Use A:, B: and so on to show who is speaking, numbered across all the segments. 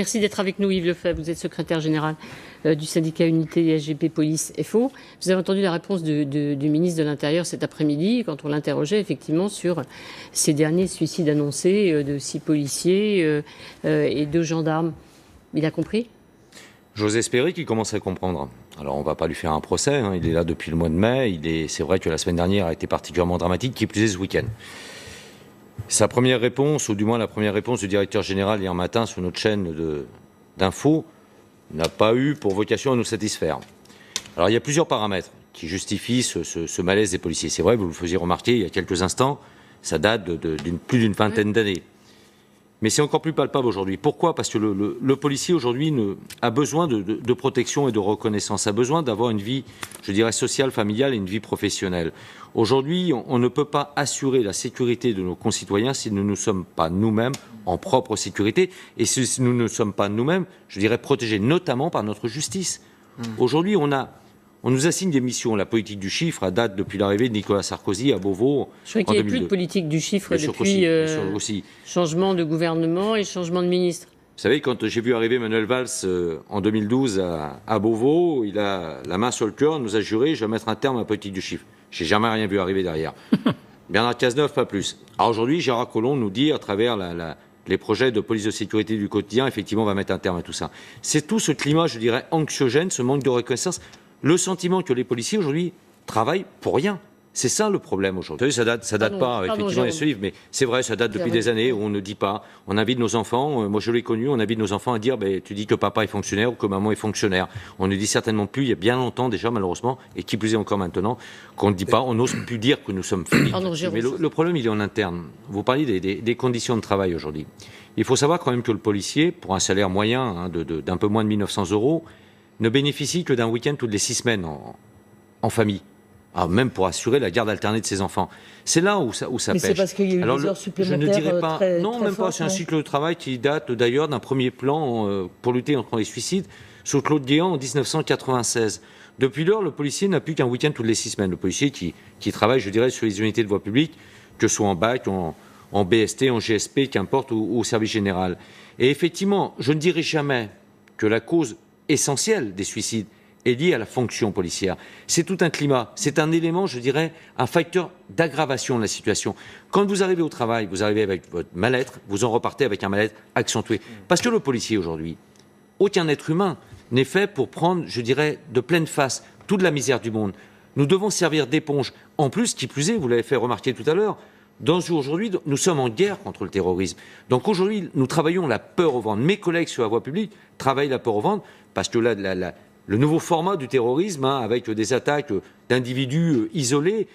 A: Merci d'être avec nous, Yves Lefebvre. Vous êtes secrétaire général du syndicat Unité SGP Police FO. Vous avez entendu la réponse du ministre de l'Intérieur cet après-midi quand on l'interrogeait effectivement sur ces derniers suicides annoncés de 6 policiers et 2 gendarmes. Il a compris ?
B: J'ose espérer qu'il commence à comprendre. Alors on ne va pas lui faire un procès, hein. Il est là depuis le mois de mai. C'est vrai que la semaine dernière a été particulièrement dramatique, qui plus est ce week-end. Sa première réponse, ou du moins la première réponse du directeur général hier matin sur notre chaîne d'infos, n'a pas eu pour vocation à nous satisfaire. Alors il y a plusieurs paramètres qui justifient ce malaise des policiers. C'est vrai, vous le faisiez remarquer il y a quelques instants, ça date plus d'une vingtaine d'années. Mais c'est encore plus palpable aujourd'hui. Pourquoi ? Parce que le policier aujourd'hui a besoin de protection et de reconnaissance, a besoin d'avoir une vie, je dirais, sociale, familiale et une vie professionnelle. Aujourd'hui, on ne peut pas assurer la sécurité de nos concitoyens si nous ne sommes pas nous-mêmes en propre sécurité. Et si nous ne sommes pas nous-mêmes, je dirais, protégés notamment par notre justice. Aujourd'hui, on nous assigne des missions. La politique du chiffre a date depuis l'arrivée de Nicolas Sarkozy à Beauvau.
A: Je crois qu'il n'y a plus de politique du chiffre depuis changement de gouvernement et changement de ministre.
B: Vous savez, quand j'ai vu arriver Manuel Valls en 2012 à Beauvau, il a la main sur le cœur, nous a juré, je vais mettre un terme à la politique du chiffre. J'ai jamais rien vu arriver derrière. Bernard Cazeneuve, pas plus. Alors aujourd'hui, Gérard Collomb nous dit, à travers les projets de police de sécurité du quotidien, effectivement, on va mettre un terme à tout ça. C'est tout ce climat, je dirais, anxiogène, ce manque de reconnaissance, le sentiment que les policiers aujourd'hui travaillent pour rien. C'est ça le problème aujourd'hui. Vous savez, ça date pas effectivement de ce livre, mais c'est vrai, ça date depuis des années où on ne dit pas. On invite nos enfants, moi je l'ai connu, on invite nos enfants à dire tu dis que papa est fonctionnaire ou que maman est fonctionnaire. On ne dit certainement plus, il y a bien longtemps déjà malheureusement, et qui plus est encore maintenant, qu'on ne dit pas, on n'ose plus dire que nous sommes flics. Mais le problème il est en interne. Vous parliez des conditions de travail aujourd'hui. Il faut savoir quand même que le policier, pour un salaire moyen d'un peu moins de 1 900 €, ne bénéficie que d'un week-end toutes les 6 semaines en famille. Même pour assurer la garde alternée de ses enfants. C'est là où ça pêche.
C: Mais c'est parce qu'il y a eu des heures supplémentaires.
B: Je ne dirais pas. Non,
C: très
B: même pas. C'est un cycle de travail qui date d'ailleurs d'un premier plan pour lutter contre les suicides sous Claude Guéant en 1996. Depuis lors, le policier n'a plus qu'un week-end toutes les 6 semaines. Le policier qui travaille, je dirais, sur les unités de voie publique, que ce soit en BAC, en BST, en GSP, qu'importe, ou au service général. Et effectivement, je ne dirai jamais que la cause essentielle des suicides est lié à la fonction policière. C'est tout un climat, c'est un élément, je dirais, un facteur d'aggravation de la situation. Quand vous arrivez au travail, vous arrivez avec votre mal-être, vous en repartez avec un mal-être accentué. Parce que le policier aujourd'hui, aucun être humain n'est fait pour prendre, je dirais, de pleine face toute la misère du monde. Nous devons servir d'éponge. En plus, qui plus est, vous l'avez fait remarquer tout à l'heure, aujourd'hui, nous sommes en guerre contre le terrorisme. Donc aujourd'hui, nous travaillons la peur au ventre. Mes collègues sur la voie publique travaillent la peur au ventre parce que là, le nouveau format du terrorisme, avec des attaques d'individus isolés,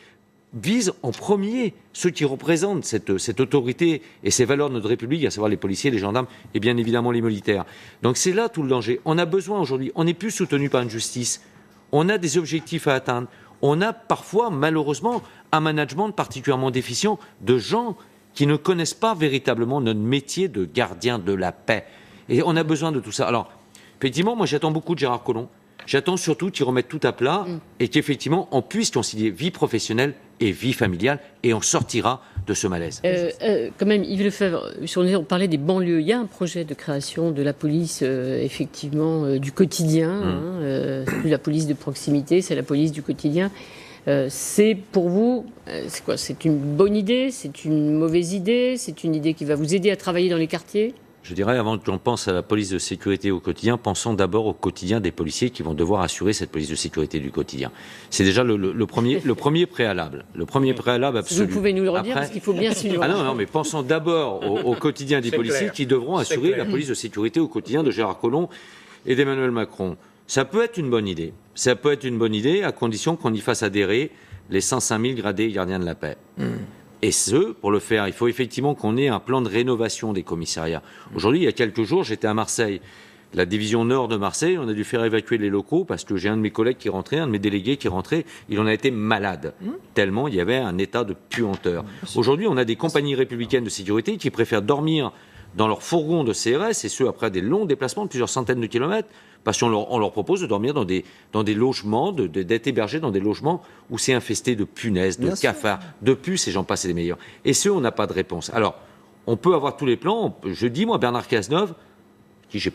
B: vise en premier ceux qui représentent cette autorité et ces valeurs de notre République, à savoir les policiers, les gendarmes et bien évidemment les militaires. Donc c'est là tout le danger. On a besoin aujourd'hui, on n'est plus soutenu par une justice, on a des objectifs à atteindre, on a parfois malheureusement un management particulièrement déficient de gens qui ne connaissent pas véritablement notre métier de gardien de la paix. Et on a besoin de tout ça. Alors, effectivement, moi j'attends beaucoup de Gérard Collomb. J'attends surtout qu'il remette tout à plat et qu'effectivement on puisse concilier vie professionnelle et vie familiale et on sortira de ce malaise.
A: Quand même, Yves Lefebvre, on parlait des banlieues. Il y a un projet de création de la police, effectivement, du quotidien. C'est plus la police de proximité, c'est la police du quotidien. C'est pour vous, c'est quoi ? C'est une bonne idée ? C'est une mauvaise idée ? C'est une idée qui va vous aider à travailler dans les quartiers ?
B: Je dirais, avant qu'on pense à la police de sécurité au quotidien, pensons d'abord au quotidien des policiers qui vont devoir assurer cette police de sécurité du quotidien. C'est déjà le premier préalable. Le premier préalable absolu.
A: Vous pouvez nous le redire, parce qu'il faut bien suivre.
B: Non, mais pensons d'abord au quotidien des policiers qui devront assurer la police de sécurité au quotidien de Gérard Collomb et d'Emmanuel Macron. Ça peut être une bonne idée. Ça peut être une bonne idée à condition qu'on y fasse adhérer les 105 000 gradés gardiens de la paix. Et pour le faire, il faut effectivement qu'on ait un plan de rénovation des commissariats. Aujourd'hui, il y a quelques jours, j'étais à Marseille. La division nord de Marseille, on a dû faire évacuer les locaux parce que j'ai un de mes collègues qui rentrait, un de mes délégués qui rentrait, il en a été malade, tellement il y avait un état de puanteur. Aujourd'hui, on a des compagnies républicaines de sécurité qui préfèrent dormir dans leur fourgon de CRS, et ce, après des longs déplacements de plusieurs centaines de kilomètres, parce qu'on leur propose de dormir dans des logements, d'être hébergés dans des logements où c'est infesté de punaises, de cafards, de puces, et j'en passe, c'est les meilleurs. Et on n'a pas de réponse. Alors, on peut avoir tous les plans. Je dis, moi, Bernard Cazeneuve, qui j'ai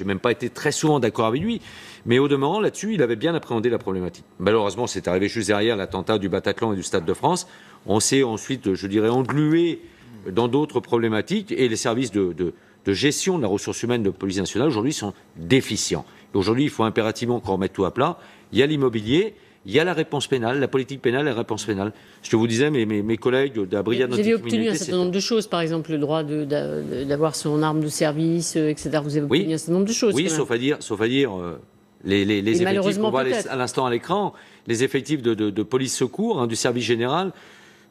B: même pas été très souvent d'accord avec lui, mais au demeurant, là-dessus, il avait bien appréhendé la problématique. Malheureusement, c'est arrivé juste derrière l'attentat du Bataclan et du Stade de France. On s'est ensuite, je dirais, englué dans d'autres problématiques, et les services de gestion de la ressource humaine de police nationale, aujourd'hui, sont déficients. Aujourd'hui, il faut impérativement qu'on remette tout à plat. Il y a l'immobilier, il y a la réponse pénale, la politique pénale et la réponse pénale. Ce que vous disiez, mes collègues de la brigade
A: anticriminalité... Vous avez obtenu un certain nombre de choses, par exemple, le droit d'avoir son arme de service, etc. Vous avez obtenu un certain nombre de choses.
B: Oui, sauf à dire les effectifs qu'on voit à l'instant à l'écran, les effectifs de police secours, du service général,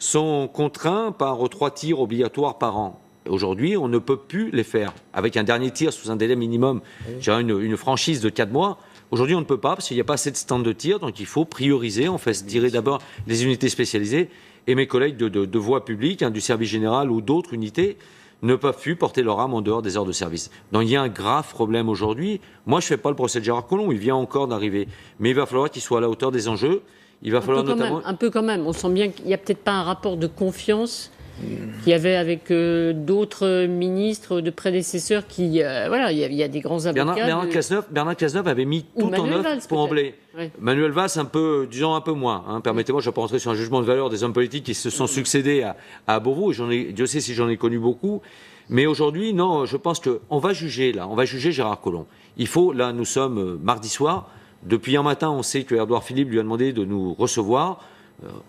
B: sont contraints par 3 tirs obligatoires par an. Aujourd'hui, on ne peut plus les faire. Avec un dernier tir sous un délai minimum, une franchise de 4 mois, aujourd'hui on ne peut pas parce qu'il n'y a pas assez de stands de tir, donc il faut prioriser. On fait tirer d'abord les unités spécialisées, et mes collègues de voie publique, du service général ou d'autres unités, ne peuvent plus porter leur arme en dehors des heures de service. Donc il y a un grave problème aujourd'hui. Moi, je ne fais pas le procès de Gérard Collomb, il vient encore d'arriver. Mais il va falloir qu'il soit à la hauteur des enjeux. Il va falloir notamment...
A: Un peu quand même. On sent bien qu'il n'y a peut-être pas un rapport de confiance qu'il y avait avec d'autres ministres de prédécesseurs qui... voilà, il y a des grands avocats...
B: Bernard Cazeneuve avait mis tout en œuvre pour Emblée. Oui. Manuel Valls, un peu moins. Permettez-moi, je ne vais pas rentrer sur un jugement de valeur des hommes politiques qui se sont succédés à Beauvau. Dieu sait si j'en ai connu beaucoup. Mais aujourd'hui, non, je pense qu'on va juger, là. On va juger Gérard Collomb. Là, nous sommes mardi soir. Depuis un matin, on sait que Édouard Philippe lui a demandé de nous recevoir.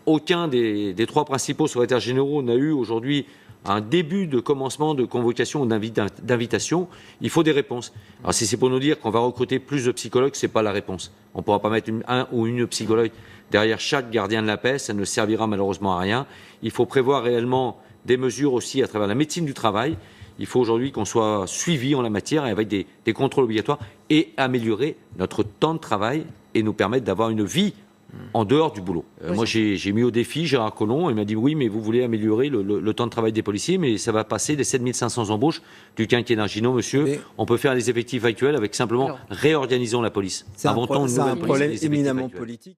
B: Aucun des 3 principaux secrétaires généraux n'a eu aujourd'hui un début de commencement de convocation ou d'invitation. Il faut des réponses. Alors si c'est pour nous dire qu'on va recruter plus de psychologues, ce n'est pas la réponse. On ne pourra pas mettre un ou une psychologue derrière chaque gardien de la paix, ça ne servira malheureusement à rien. Il faut prévoir réellement des mesures aussi à travers la médecine du travail. Il faut aujourd'hui qu'on soit suivi en la matière avec des contrôles obligatoires et améliorer notre temps de travail et nous permettre d'avoir une vie en dehors du boulot. Moi, j'ai mis au défi Gérard Collomb. Il m'a dit oui, mais vous voulez améliorer le temps de travail des policiers, mais ça va passer des 7500 embauches du quinquennat Ginaud, monsieur. Mais on peut faire les effectifs actuels avec simplement réorganisons la police.
D: C'est un problème éminemment politique.